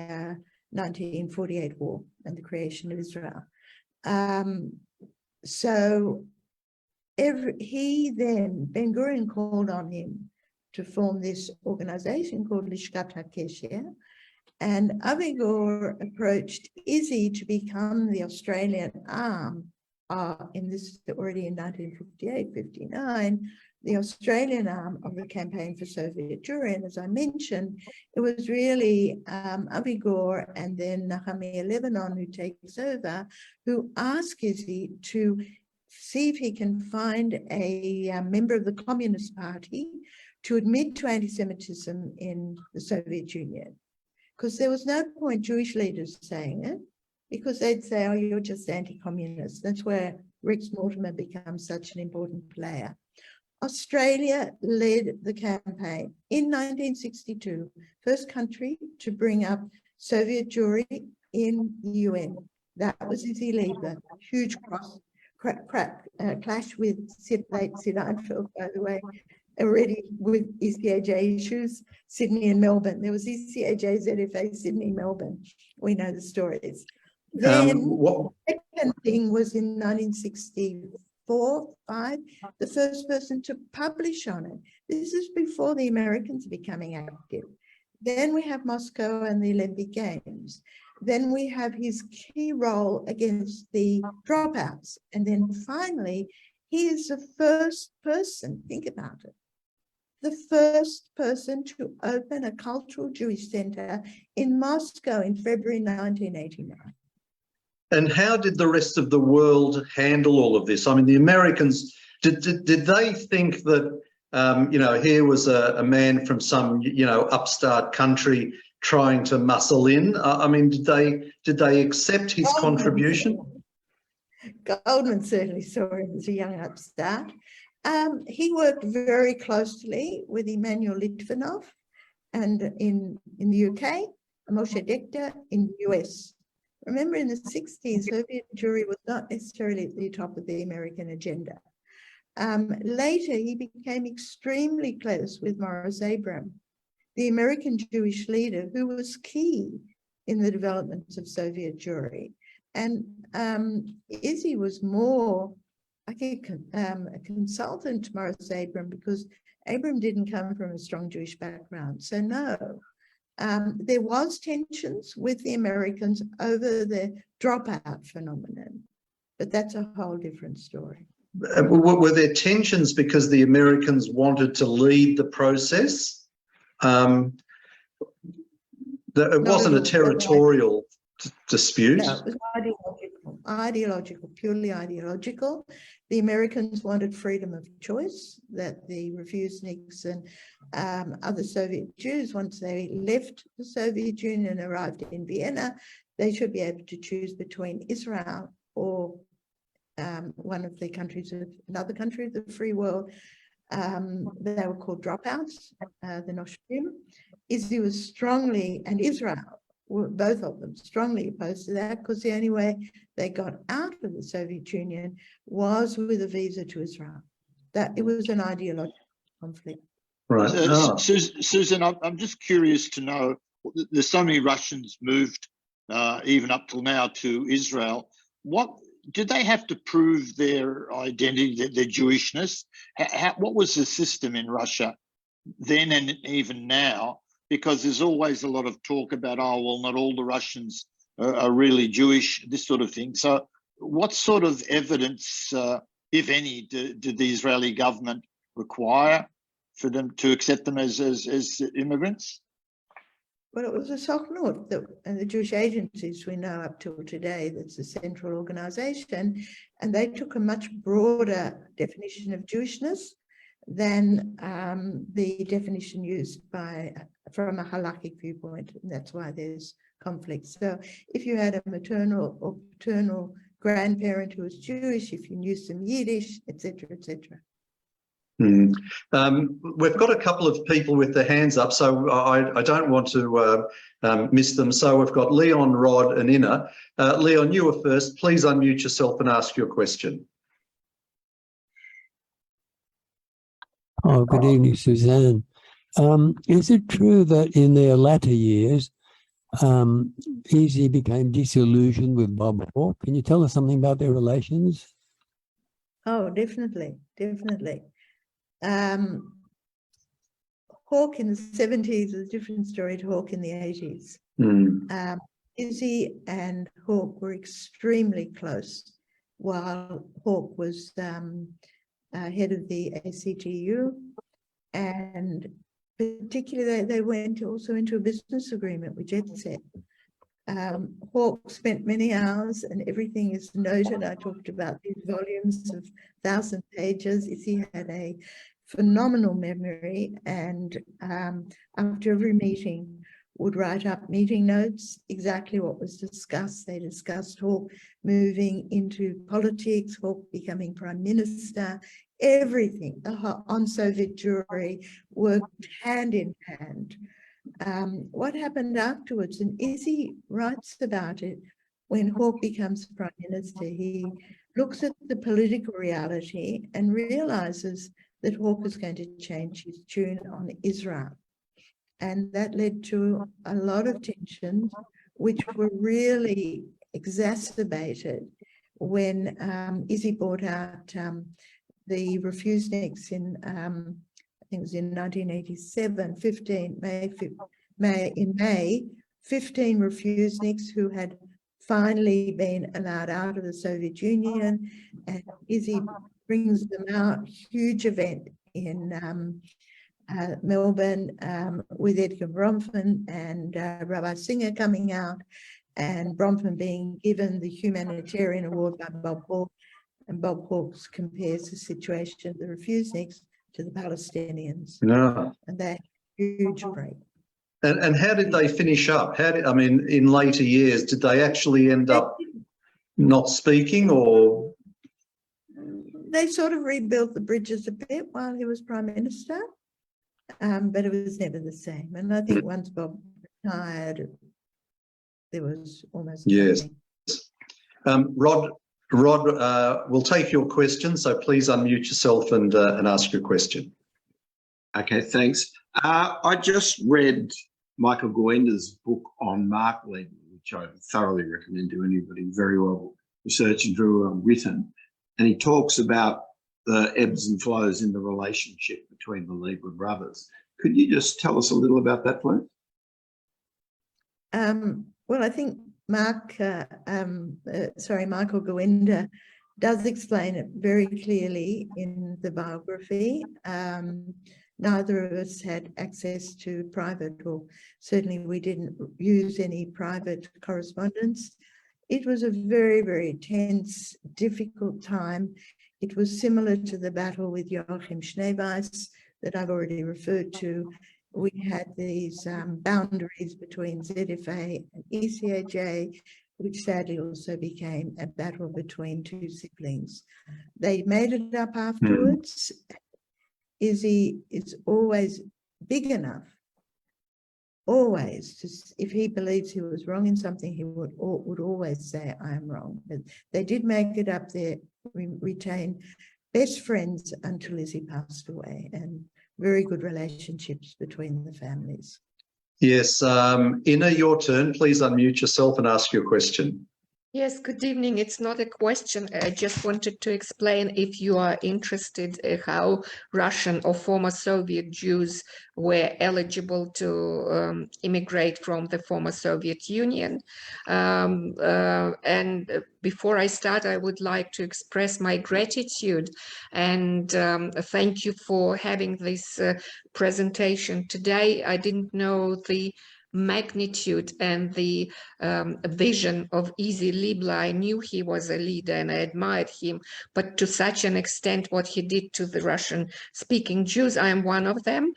1948 war and the creation of Israel. So he then, Ben-Gurion called on him to form this organization called Lishkat HaKesher, and Avigor approached Isi to become the Australian arm, in this already in 1958, 59, the Australian arm of the campaign for Soviet Jewry. And as I mentioned, it was really Avigor and then Nahamiah Lebanon, who takes over, who asked Isi to see if he can find a member of the Communist Party to admit to anti-Semitism in the Soviet Union. Because there was no point Jewish leaders saying it, because they'd say, oh, you're just anti-communist. That's where Rex Mortimer becomes such an important player. Australia led the campaign in 1962, first country to bring up Soviet Jewry in the UN. That was Isi Leibler, huge clash with late Sid Einfeld, by the way, already with ECAJ issues, Sydney and Melbourne. There was ECAJ, ZFA, Sydney, Melbourne. We know the stories. Then the second thing was in 1964-5, the first person to publish on it. This is before the Americans becoming active. Then we have Moscow and the Olympic Games. Then we have his key role against the dropouts. And then finally, he is the first person, think about it, the first person to open a cultural Jewish center in Moscow in February 1989. And how did the rest of the world handle all of this? I mean, the Americans, did they think that, here was a man from some, upstart country trying to muscle in? I mean, did they accept his contribution? Goldman certainly saw him as a young upstart. He worked very closely with Emmanuel Litvinov and in the UK, Moshe Dekter in the US. Remember, in the 60s, Soviet Jewry was not necessarily at the top of the American agenda. Later, he became extremely close with Morris Abram, the American Jewish leader who was key in the development of Soviet Jewry. And Isi was more like a consultant to Morris Abram, because Abram didn't come from a strong Jewish background. So no, There was tensions with the Americans over the dropout phenomenon, but that's a whole different story. Were there tensions because the Americans wanted to lead the process? It wasn't a territorial dispute. No, it was ideological, purely ideological. The Americans wanted freedom of choice, that the refuseniks and other Soviet Jews, once they left the Soviet Union and arrived in Vienna, they should be able to choose between Israel or one of the countries of another country of the free world. They were called dropouts, the Noshrim. Isi was strongly, and Israel, both of them, strongly opposed to that, because the only way they got out of the Soviet Union was with a visa to Israel. That it was an ideological conflict. Right. Susan, I'm just curious to know, there's so many Russians moved even up till now to Israel. What did they have to prove their identity, their Jewishness? What was the system in Russia then and even now? Because there's always a lot of talk about, oh, well, not all the Russians are really Jewish, this sort of thing. So what sort of evidence, if any, did the Israeli government require for them to accept them as immigrants? Well, it was a Sochnut, and the Jewish agencies we know up till today, that's a central organization, and they took a much broader definition of Jewishness than the definition used from a halakhic viewpoint, and that's why there's conflict. So if you had a maternal or paternal grandparent who was Jewish, if you knew some Yiddish, etc., etc. We've got a couple of people with their hands up, so I don't want to miss them. So we've got Leon, Rod and Inna. Leon, you were first. Please unmute yourself and ask your question. Oh, good evening, Suzanne. Is it true that in their latter years, Isi became disillusioned with Bob Hawke? Can you tell us something about their relations? Oh, definitely, definitely. Hawke in the 70s is a different story to Hawke in the 80s. Isi and Hawke were extremely close while Hawke was head of the ACTU, and particularly they went also into a business agreement with Jet Set. Hawke spent many hours, and everything is noted. I talked about these volumes of 1,000 pages. He had a phenomenal memory, and after every meeting would write up meeting notes, exactly what was discussed. They discussed Hawke moving into politics, Hawke becoming prime minister, everything. The on-Soviet Jewry worked hand in hand. What happened afterwards, and Isi writes about it, when Hawke becomes prime minister, he looks at the political reality and realizes that Hawke is going to change his tune on Israel. And that led to a lot of tensions, which were really exacerbated when Isi brought out the refuseniks in, I think it was in 1987, 15 May, 15 refuseniks who had finally been allowed out of the Soviet Union, and Isi brings them out, huge event in Melbourne with Edgar Bronfman and Rabbi Singer coming out, and Bronfman being given the humanitarian award by Bob Hawke, and Bob Hawke compares the situation of the refuseniks to the Palestinians. No. And they had a huge break. And how did they finish up? I mean, in later years, did they actually end up not speaking, or? They sort of rebuilt the bridges a bit while he was prime minister, but it was never the same. And I think once Bob retired, there was almost nothing. Rod, we'll take your question, so please unmute yourself and ask your question. Okay, thanks. I just read Michael Goenda's book on Marklein, which I thoroughly recommend to anybody, very well researched and very well written. And he talks about the ebbs and flows in the relationship between the Leibler brothers. Could you just tell us a little about that, please? Well, I think Michael Goenda does explain it very clearly in the biography. Neither of us had access to private, or certainly we didn't use any private correspondence. It was a very, very tense, difficult time. It was similar to the battle with Joachim Schneeweiss that I've already referred to. We had these boundaries between ZFA and ECAJ, which sadly also became a battle between two siblings. They made it up afterwards. Isi is always big enough, always, if he believes he was wrong in something, he would always say, I am wrong. But they did make it up there, retained best friends until Isi passed away, and very good relationships between the families. Yes, Ina, your turn. Please unmute yourself and ask your question. Yes, good evening. It's not a question. I just wanted to explain, if you are interested, how Russian or former Soviet Jews were eligible to immigrate from the former Soviet Union. And before I start, I would like to express my gratitude and thank you for having this presentation today. I didn't know the magnitude and the vision of Isi Leibler. I knew he was a leader and I admired him, but to such an extent what he did to the Russian-speaking Jews, I am one of them.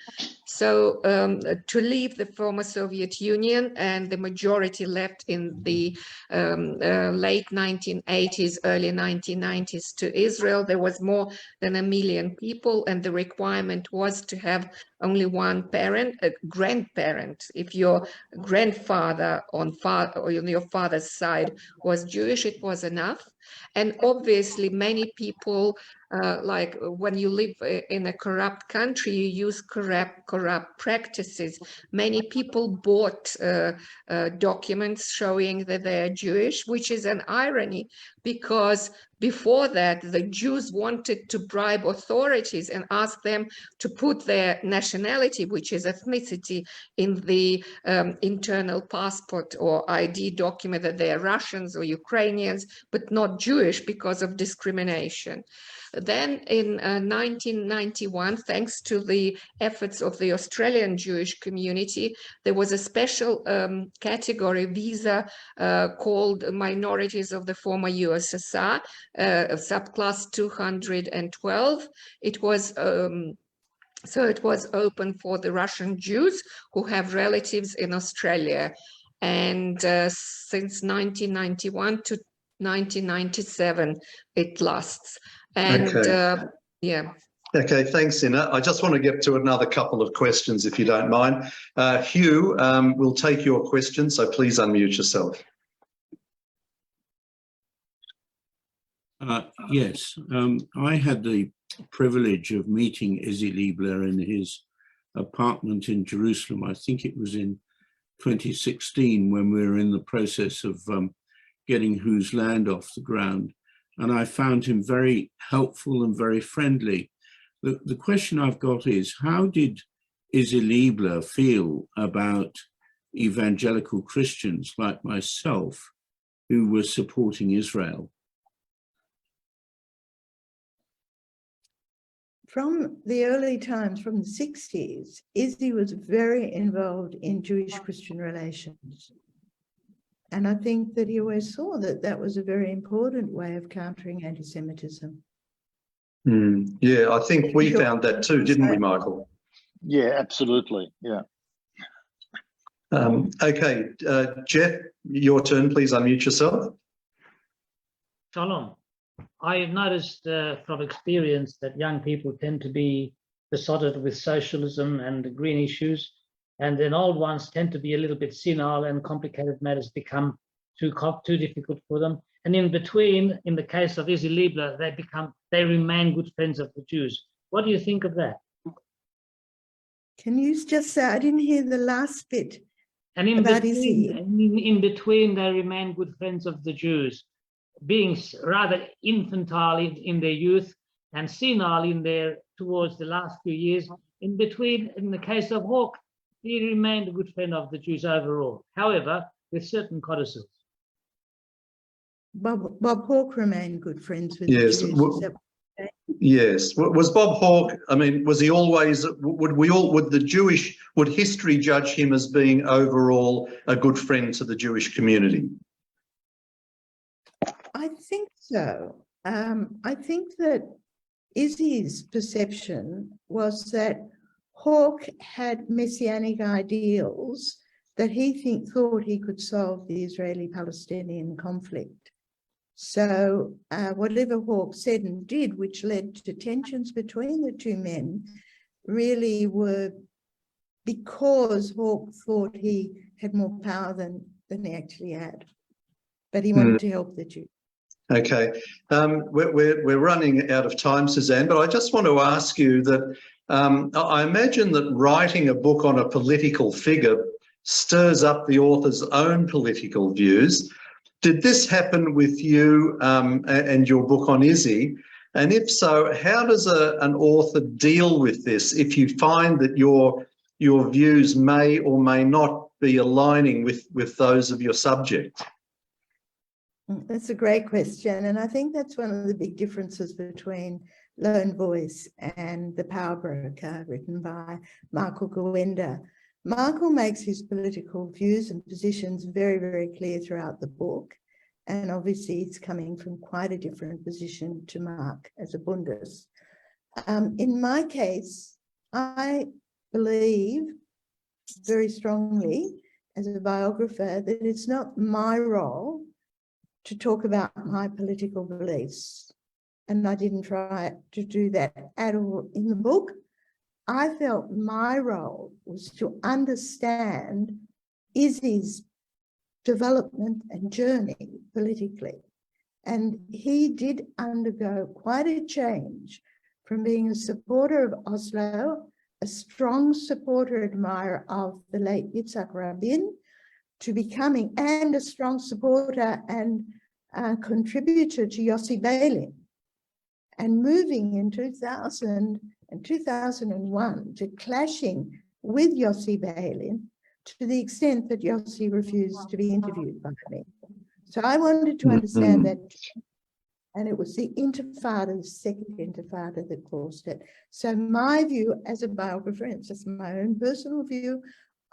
So to leave the former Soviet Union, and the majority left in the late 1980s, early 1990s to Israel. There was more than 1 million people, and the requirement was to have only one parent, a grandparent. If your grandfather on your father's side was Jewish, it was enough. And obviously many people, like when you live in a corrupt country, you use corrupt practices. Many people bought documents showing that they're Jewish, which is an irony, because before that, the Jews wanted to bribe authorities and ask them to put their nationality, which is ethnicity, in the internal passport or ID document, that they are Russians or Ukrainians, but not Jewish, because of discrimination. Then in 1991, thanks to the efforts of the Australian Jewish community, there was a special category visa called minorities of the former USSR, subclass 212. It was so it was open for the Russian Jews who have relatives in Australia. And since 1991 to 1997, it lasts. And Okay. yeah. Okay, thanks, Ina. I just want to get to another couple of questions, if you don't mind. Hugh, we'll take your question, so please unmute yourself. Yes, I had the privilege of meeting Isi Leibler in his apartment in Jerusalem. I think it was in 2016, when we were in the process of getting Whose Land off the ground. And I found him very helpful and very friendly. The question I've got is, how did Isi Leibler feel about evangelical Christians like myself who were supporting Israel? From the early times, from the 60s, Isi was very involved in Jewish-Christian relations. And I think that he always saw that that was a very important way of countering anti-Semitism. Yeah, I think we found that too, didn't we, Michael? Yeah, absolutely. Yeah. Okay, Jeff, your turn. Please unmute yourself. Shalom. I've noticed from experience that young people tend to be besotted with socialism and the green issues, and then old ones tend to be a little bit senile, and complicated matters become too difficult for them. And in between, in the case of Isi Leibler, they remain good friends of the Jews. What do you think of that? Can you just say, I didn't hear the last bit. And in about between, they remain good friends of the Jews, being rather infantile in their youth and senile towards the last few years. In between, in the case of Hawke, he remained a good friend of the Jews overall. However, with certain codicils. Bob Hawke remained good friends with Yes. the Jews. Is that Yes. Was Bob Hawke, I mean, was he always, would history judge him as being overall a good friend to the Jewish community? I think so. I think that Isi's perception was that Hawke had messianic ideals that he thought he could solve the Israeli-Palestinian conflict. So whatever Hawke said and did, which led to tensions between the two men, really were because Hawke thought he had more power than he actually had. But he wanted to help the Jews. Okay. We're running out of time, Suzanne, but I just want to ask you that I imagine that writing a book on a political figure stirs up the author's own political views. Did this happen with you and your book on Isi? And if so, how does an author deal with this if you find that your views may or may not be aligning with those of your subject? That's a great question. And I think that's one of the big differences between Lone Voice and The Power Broker, written by Michael Gowenda. Michael makes his political views and positions very, very clear throughout the book. And obviously it's coming from quite a different position to Mark as a Bundes. In my case, I believe very strongly as a biographer that it's not my role to talk about my political beliefs. And I didn't try to do that at all in the book. I felt my role was to understand Isi's development and journey politically. And he did undergo quite a change from being a supporter of Oslo, a strong supporter, admirer of the late Yitzhak Rabin, to becoming, and a strong supporter and contributor to Yossi Beilin, and moving in 2000 and 2001 to clashing with Yossi Beilin to the extent that Yossi refused to be interviewed by me. So I wanted to understand that, and it was the Intifada, the second Intifada, that caused it. So my view as a biographer, and it's just my own personal view,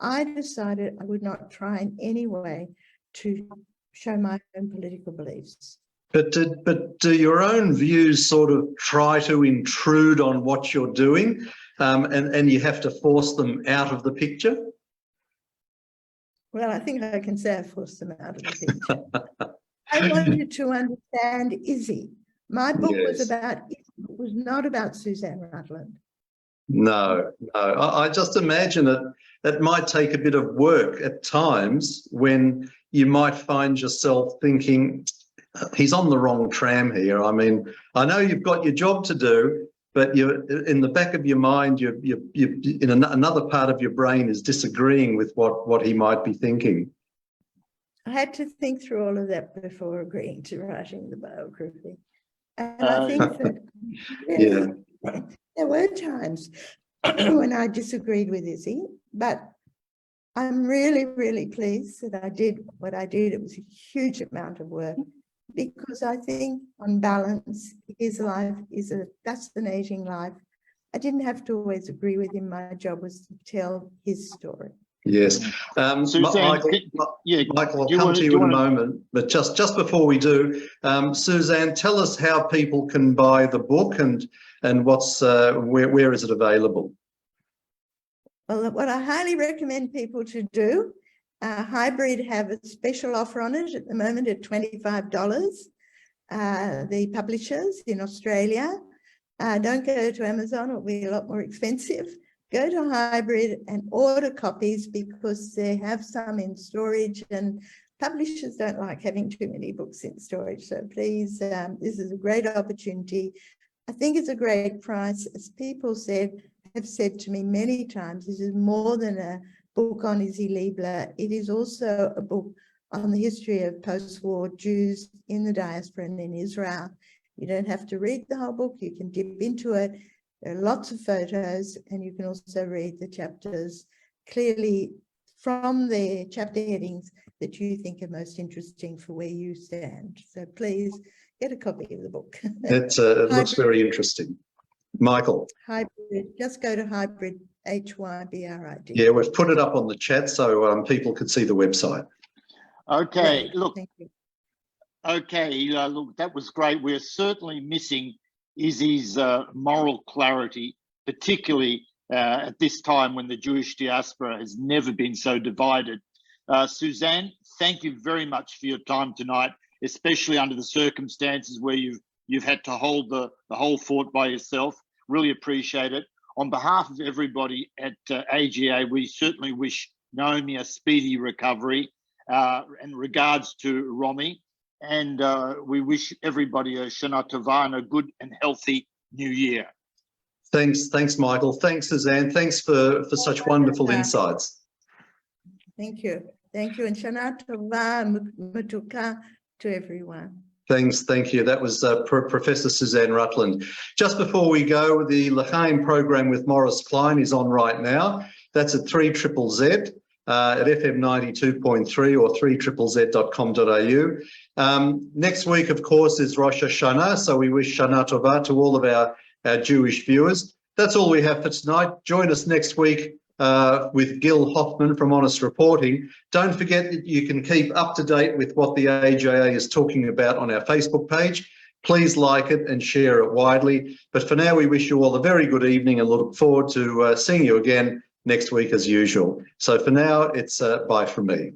I decided I would not try in any way to show my own political beliefs. But do your own views sort of try to intrude on what you're doing, and you have to force them out of the picture? Well, I think I can say I forced them out of the picture. I wanted to understand Isi. My book was not about Suzanne Rutland. No. I just imagine it might take a bit of work at times when you might find yourself thinking, he's on the wrong tram here. I mean, I know you've got your job to do, but you're in the back of your mind, you in another part of your brain is disagreeing with what he might be thinking. I had to think through all of that before agreeing to writing the biography. And I think that there were times when I disagreed with Isi, but I'm really, really pleased that I did what I did. It was a huge amount of work, because I think on balance, his life is a fascinating life. I didn't have to always agree with him. My job was to tell his story. Yes. Suzanne, Michael, I'll come to you in a moment, but just before we do, Suzanne, tell us how people can buy the book and what's where is it available? Well, what I highly recommend people to do, Hybrid have a special offer on it at the moment at $25. The publishers in Australia, don't go to Amazon, it'll be a lot more expensive. Go to Hybrid and order copies, because they have some in storage, and publishers don't like having too many books in storage. So please, this is a great opportunity. I think it's a great price. As people have said to me many times, this is more than a book on Isi Leibler. It is also a book on the history of post-war Jews in the diaspora and in Israel. You don't have to read the whole book. You can dip into it. There are lots of photos, and you can also read the chapters clearly from the chapter headings that you think are most interesting for where you stand. So please get a copy of the book. It looks very interesting. Michael. Hybrid, just go to hybrid, HYBRID. Yeah, we've put it up on the chat so people could see the website. Okay, Great, look, thank you. okay, look, that was great. We're certainly missing Isi's moral clarity, particularly at this time when the Jewish diaspora has never been so divided. Suzanne, thank you very much for your time tonight, especially under the circumstances where you've had to hold the whole fort by yourself. Really appreciate it. On behalf of everybody at AGA, we certainly wish Naomi a speedy recovery and regards to Romy. And we wish everybody a Shana Tova and a good and healthy new year. Thanks, Michael. Thanks, Suzanne. Thanks for such wonderful insights. Thank you. Thank you. And Shana Tova Matuka to everyone. Thanks, thank you. That was Professor Suzanne Rutland. Just before we go, the L'Chaim program with Morris Klein is on right now. That's at 3ZZZ at FM 92.3 or 3ZZZ.com.au. Next week, of course, is Rosh Hashanah, so we wish Shana Tova to all of our Jewish viewers. That's all we have for tonight. Join us next week with Gil Hoffman from Honest Reporting. Don't forget that you can keep up to date with what the AJA is talking about on our Facebook page. Please like it and share it widely. But for now, we wish you all a very good evening and look forward to seeing you again next week as usual. So for now, it's bye from me.